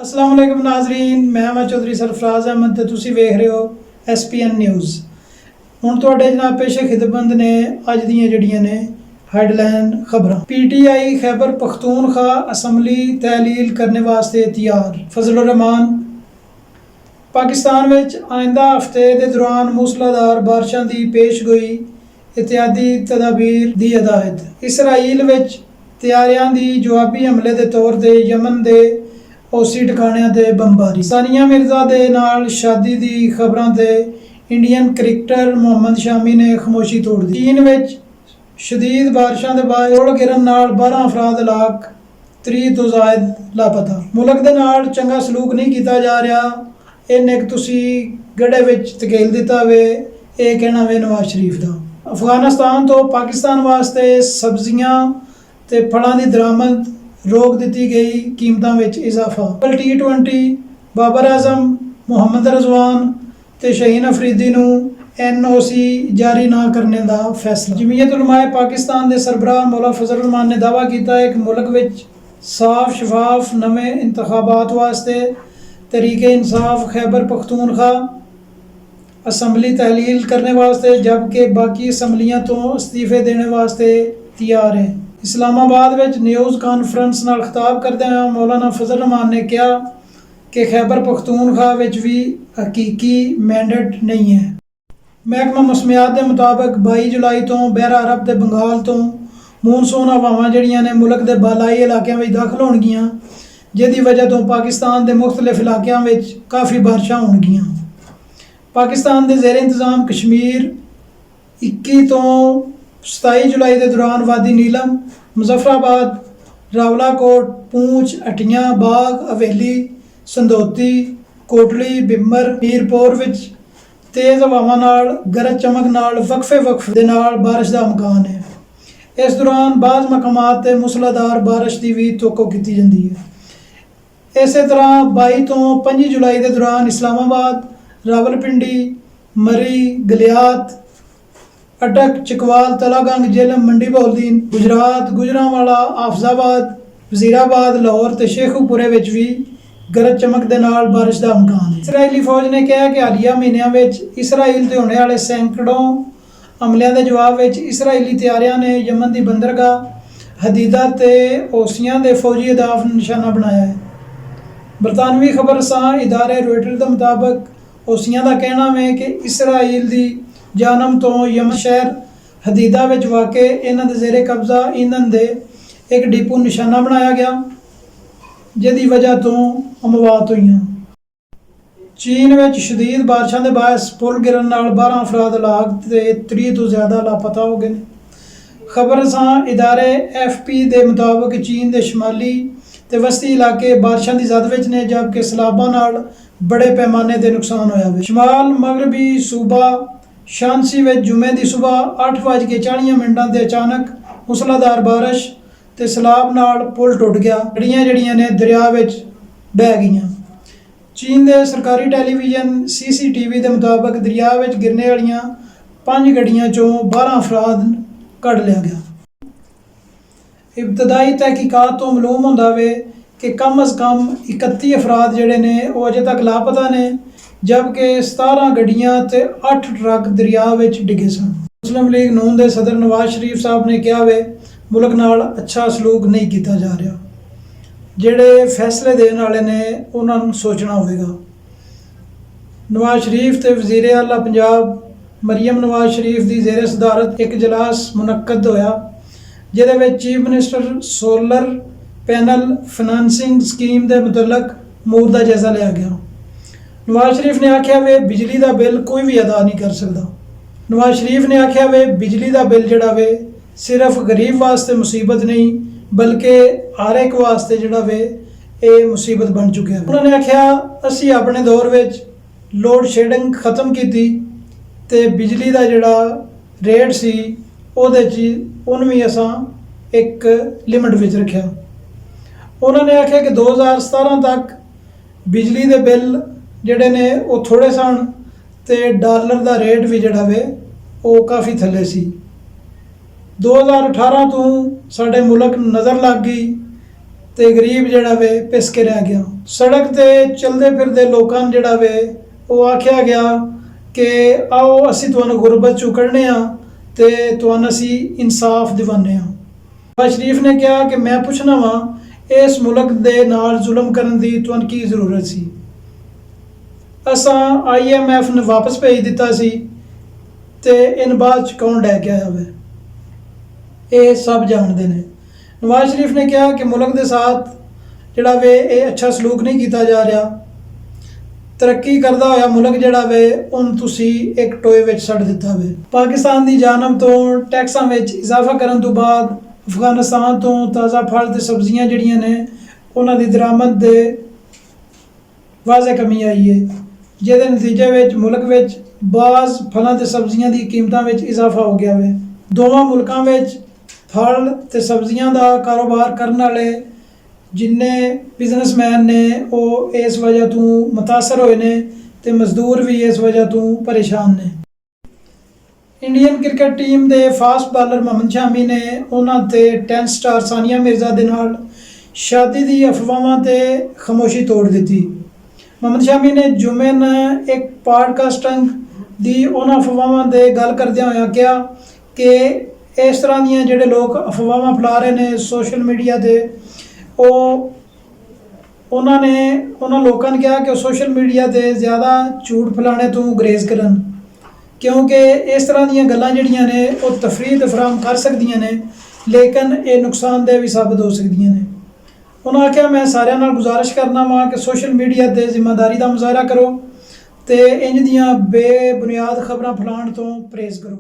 अस्सलाम वालेकुम नाज़रीन, मैं चौधरी सरफराज अहमद ते तुसी वेख रहे हो SPN न्यूज़। हुण तुहाडे जनाब पेशे खिदमत ने अज दियां जड़ियां ने हैडलाइन खबरां। PTI खैबर पख्तूनख्वा असम्बली तहलील करने वास्ते तैयार। फजलुर रहमान। पाकिस्तान विच आइंदा हफ्ते दे दौरान मूसलाधार बारिशां दी पेशगोई इत्यादी तदाबीर दी हदायत। इसराइल विच तैयारियां दी जवाबी हमले दे तौर ते यमन दे ओसी ठिकाणियां ते बमबारी। सानिया मिर्जा दे नाल शादी दी खबरां ते इंडियन क्रिकेटर मोहम्मद शामी ने खामोशी तोड़ दी। चीन विच शदीद बारिशां दे बाद रोड गिरन नाल 12 अफराद हलाक, 30 तो ज़ायद लापता। मुल्क दे नाल चंगा सलूक नहीं किया जा रहा, इन्ने तुसी गड़े विच धकेल दिता वे, यह कहना वे नवाज शरीफ दा। अफगानिस्तान तो पाकिस्तान वास्ते सब्जियां ते फलां दी दरामद रोक दी गई, कीमतां विच इजाफा। T20 बाबर आजम, मुहम्मद रजवान ते शहीन अफरीदी नूं NOC जारी ना करने का फैसला। जमीयत उलमाए पाकिस्तान के सरबराह मौला फजल रहमान ने दावा किया है कि मुल्क विच साफ शफाफ नवे इंतखाबात वास्ते तरीके इंसाफ खैबर पख्तूनख्वा असम्बली तहलील करने वास्ते, जबकि बाकी असम्बलियां तो इस्तीफे देने वास्ते तैयार है। इस्लामाबाद विच न्यूज़ कॉन्फ्रेंस नाल खिताब करते हुए मौलाना फजल रहमान ने कहा कि खैबर पख्तूनख्वा विच भी हकीकी मैंडेट नहीं है। महकमा मौसमियात के मुताबिक 22 जुलाई तो बहरा अरब के बंगाल तो मूनसून हवावां जड़ियां ने मुल्क के बालाई इलाकों में दाखिल होणगियां, जिहदी वजह तो पाकिस्तान के मुख्तलिफ इलाकों में काफ़ी बारिशां होणगियां। पाकिस्तान के ज़ेर इंतज़ाम कश्मीर 21 तो 27 जुलाई के दौरान वादी नीलम, मुजफ्फराबाद, रावलाकोट, पूंछ, अटियां, बाग, हवेली, संदोती, कोटली, बिम्बर, मीरपुर विच तेज़ हवावां नाल गरज चमक नाल वक्फे दे नाल बारिश का इम्कान है। इस दौरान बाज़ मकामात ते मूसलाधार बारिश की भी तवक्को की जाती है। इस तरह 22 तो 25 जुलाई के दौरान इस्लामाबाद, रावलपिंडी, मरी, गलियात, अटक, चिकवाल, तलागंग, जेलम, मंडी बहाउद्दीन, गुजरात, गुजरांवाला, आफजाबाद, वजीराबाद, लाहौर ते शेखुपुरे विच भी गरज चमक दे नाल बारिश का इम्कान है। इसराइली फौज ने कहा कि हालिया महीनों में इसराइल से होने वाले सैकड़ों हमलों के जवाब में इसराइली तैयारियां ने यमन की बंदरगाह हदीदा ते ओसियां के फौजी अहदाफ निशाना बनाया है। बरतानवी खबरसां इदारे रॉयटर्स के मुताबिक ओसियां का कहना है कि इसराइल की जानब तो यमन शहर हदीदा विच वाक़े इन्हां दे ज़ेरे कब्जा ईंधन दे एक डिपो निशाना बनाया गया, जिहदी वजह तो अमवात हुई। चीन में शदीद बारिशां के बायस पुल गिरन नाल 12 अफराद हलाक ते 30 तो ज़्यादा लापता हो गए। खबरसां इदारे FP के मुताबिक चीन के शमाली ते वस्ती इलाके बारिशां की जद विच ने, जबकि सैलाबां नाल बड़े पैमाने पर नुकसान होया है। शमाल मगरबी सूबा शांसी में जुमे की सुबह 8:40 ते अचानक मूसलाधार बारिश ते सैलाब नाल पुल टुट गया, गड्डियां जड़ियां ने दरिया विच बह गई। चीन के सरकारी टेलीविजन CCTV के मुताबिक दरिया विच गिरने वाली 5 गड्डियां चों 12 अफराद कढ़ लिया गया। इब्तदाई तहकीकात तो मालूम होंदा वे कि कम अज़ कम 31 अफराद जड़े ने वो अजे तक लापता ने, जबकि 17 गड्डियां ते 8 ट्रक दरिया विच डिगे सन। मुस्लिम लीग नून के सदर नवाज शरीफ साहब ने कहा वे मुल्क नाल अच्छा सलूक नहीं किया जा रहा, ਜਿਹੜੇ फैसले देने वाले ने उन्होंने सोचना होगा। नवाज शरीफ ते वज़ीर आला पंजाब मरीम नवाज शरीफ की ज़ेरे सदारत एक इजलास मुनक्कद होया, जिहदे विच chief minister solar panel financing scheme के मुतलक अमूर का जायजा लिया गया। नवाज शरीफ ने आख्या वे बिजली का बिल कोई भी अदा नहीं कर सकता। नवाज शरीफ ने आख्या वे बिजली का बिल जिहड़ा वे सिर्फ गरीब वास्ते मुसीबत नहीं, बल्कि हर एक वास्ते जिहड़ा वे ये मुसीबत बन चुका है। उन्होंने आख्या असी अपने दौर में लोड शेडिंग खत्म की ते बिजली का जिहड़ा रेट सी उहदे उन्हें भी असां एक लिमिट विच रखिया। उन्होंने आख्या कि 2017 तक बिजली के बिल जिहड़े ने वो थोड़े सन ते डॉलर का रेट भी जिहड़ा वे वो काफ़ी थल्ले सी। 2018 तो साडे मुल्क नज़र लग गई ਤੇ ਗਰੀਬ ਜਿਹੜਾ ਵੇ ਪਿਸ ਕੇ ਰਹਿ ਗਿਆ। ਸੜਕ ਤੇ ਚਲਦੇ ਫਿਰਦੇ ਲੋਕਾਂ ਨੂੰ ਜਿਹੜਾ ਵੇ ਉਹ ਆਖਿਆ ਗਿਆ ਕਿ ਆਓ ਅਸੀਂ ਤੁਹਾਨੂੰ ਗੁਰਬਤ ਚੋਂ ਕੱਢਨੇ ਆ ਤੇ ਤੁਹਾਨੂੰ ਅਸੀਂ ਇਨਸਾਫ ਦਿਵਾਉਂਦੇ ਹਾਂ। ਨਵਾਜ਼ ਸ਼ਰੀਫ ਨੇ ਕਿਹਾ ਕਿ ਮੈਂ ਪੁੱਛਣਾ ਵਾਂ ਇਸ ਮੁਲਕ ਦੇ ਨਾਲ ਜ਼ੁਲਮ ਕਰਨ ਦੀ ਤੁਹਾਨੂੰ ਕੀ ਜ਼ਰੂਰਤ ਸੀ। ਅਸਾਂ IMF ਨੂੰ ਵਾਪਸ ਭੇਜ ਦਿੱਤਾ ਸੀ ਤੇ ਇਨ ਬਾਅਦ 'ਚ ਕੌਣ ਲੈ ਕੇ ਆਇਆ ਵੇ, ਇਹ ਸਭ ਜਾਣਦੇ ਨੇ। ਨਵਾਜ਼ ਸ਼ਰੀਫ ਨੇ ਕਿਹਾ ਕਿ ਮੁਲਕ ਦੇ ਸਾਥ ਜਿਹੜਾ ਵੇ ਇਹ ਅੱਛਾ ਸਲੂਕ ਨਹੀਂ ਕੀਤਾ ਜਾ ਰਿਹਾ। ਤਰੱਕੀ ਕਰਦਾ ਹੋਇਆ ਮੁਲਕ ਜਿਹੜਾ ਵੇ ਉਹਨੂੰ ਤੁਸੀਂ ਇੱਕ ਟੋਏ ਵਿੱਚ ਛੱਡ ਦਿੱਤਾ ਵੇ। ਪਾਕਿਸਤਾਨ ਦੀ ਜਾਨਬ ਤੋਂ ਟੈਕਸਾਂ ਵਿੱਚ ਇਜ਼ਾਫਾ ਕਰਨ ਤੋਂ ਬਾਅਦ ਅਫਗਾਨਿਸਤਾਨ ਤੋਂ ਤਾਜ਼ਾ ਫਲ ਤੇ ਸਬਜ਼ੀਆਂ ਜਿਹੜੀਆਂ ਨੇ ਉਹਨਾਂ ਦੀ ਦਰਾਮਦ ਦੇ ਵਾਜ਼ਿਹ ਕਮੀ ਆਈ ਹੈ, ਜਿਹਦੇ ਨਤੀਜੇ ਵਿੱਚ ਮੁਲਕ ਵਿੱਚ ਬਾਜ਼ ਫਲਾਂ ਤੇ ਸਬਜ਼ੀਆਂ ਦੀ ਕੀਮਤਾਂ ਵਿੱਚ ਇਜ਼ਾਫਾ ਹੋ ਗਿਆ ਵੇ। ਦੋਵਾਂ ਮੁਲਕਾਂ ਵਿੱਚ ਫਲ ਤੇ ਸਬਜ਼ੀਆਂ ਦਾ ਕਾਰੋਬਾਰ ਕਰਨ ਵਾਲੇ ਜਿੰਨੇ ਬਿਜ਼ਨਸਮੈਨ ਨੇ ਉਹ ਇਸ ਵਜ੍ਹਾ ਤੋਂ ਮੁਤਾਸਰ ਹੋਏ ਨੇ ਤੇ ਮਜ਼ਦੂਰ ਵੀ ਇਸ ਵਜ੍ਹਾ ਤੋਂ ਪਰੇਸ਼ਾਨ ਨੇ। ਇੰਡੀਅਨ ਕ੍ਰਿਕਟ ਟੀਮ ਦੇ ਫਾਸਟ ਬਾਲਰ ਮੁਹੰਮਦ ਸ਼ਾਮੀ ਨੇ ਉਹਨਾਂ ਤੇ ਟੈਨਿਸ ਸਟਾਰ ਸਾਨੀਆ ਮਿਰਜ਼ਾ ਦੇ ਨਾਲ ਸ਼ਾਦੀ ਦੀ ਅਫਵਾਹਾਂ ਤੇ ਖਾਮੋਸ਼ੀ ਤੋੜ ਦਿੱਤੀ। ਮੁਹੰਮਦ ਸ਼ਾਮੀ ਨੇ ਜੁਮਨ ਇੱਕ ਪਾਡਕਾਸਟਿੰਗ ਦੀ ਉਹਨਾਂ ਅਫਵਾਹਾਂ ਤੇ ਗੱਲ ਕਰਦਿਆਂ ਹੋਇਆ ਕਿਹਾ ਕਿ ਇਸ ਤਰ੍ਹਾਂ ਦੀਆਂ ਜਿਹੜੇ ਲੋਕ ਅਫਵਾਹਾਂ ਫੈਲਾ ਰਹੇ ਨੇ ਸੋਸ਼ਲ ਮੀਡੀਆ ਤੇ ਉਹਨਾਂ ਲੋਕਾਂ ਨੇ ਕਿਹਾ ਕਿ ਉਹ ਸੋਸ਼ਲ ਮੀਡੀਆ ਤੇ ਜ਼ਿਆਦਾ ਝੂਠ ਫੈਲਾਣੇ ਤੋਂ ਗੁਰੇਜ਼ ਕਰਨ, ਕਿਉਂਕਿ ਇਸ ਤਰ੍ਹਾਂ ਦੀਆਂ ਗੱਲਾਂ ਜਿਹੜੀਆਂ ਨੇ ਉਹ ਤਫਰੀਹ ਫਰਾਹਮ ਕਰ ਸਕਦੀਆਂ ਨੇ ਲੇਕਿਨ ਇਹ ਨੁਕਸਾਨਦੇਹ ਵੀ ਸਾਬਤ ਹੋ ਸਕਦੀਆਂ ਨੇ। ਉਹਨਾਂ ਆਖਿਆ ਮੈਂ ਸਾਰਿਆਂ ਨਾਲ ਗੁਜ਼ਾਰਿਸ਼ ਕਰਨਾ ਵਾਂ ਕਿ ਸੋਸ਼ਲ ਮੀਡੀਆ ਤੇ ਜ਼ਿੰਮੇਦਾਰੀ ਦਾ ਮੁਜ਼ਾਹਰਾ ਕਰੋ ਤੇ ਇੰਜ ਦੀਆਂ ਬੇਬੁਨਿਆਦ ਖਬਰਾਂ ਫੈਲਾਉਣ ਤੋਂ ਪਰਹੇਜ਼ ਕਰੋ।